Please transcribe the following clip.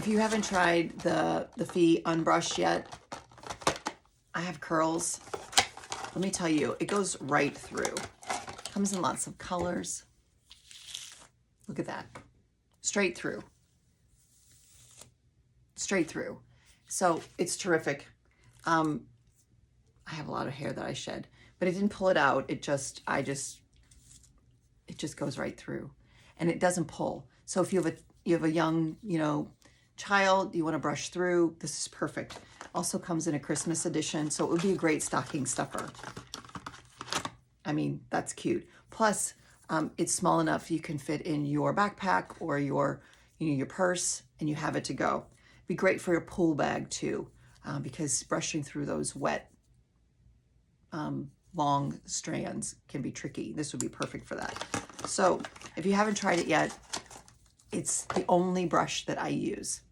If you haven't tried the Fee Unbrushed yet, I have curls. Let me tell you, it goes right through. Comes in lots of colors. Look at that. Straight through. Straight through. So it's terrific. I have a lot of hair that I shed, but it didn't pull it out. It just goes right through, and it doesn't pull. So if you have a young, child, you want to brush through, this is perfect. Also comes in a Christmas edition, so it would be a great stocking stuffer. I mean, that's cute. Plus, it's small enough you can fit in your backpack or your purse, and you have it to go. Be great for your pool bag too, because brushing through those wet, long strands can be tricky. This would be perfect for that. So if you haven't tried it yet, it's the only brush that I use.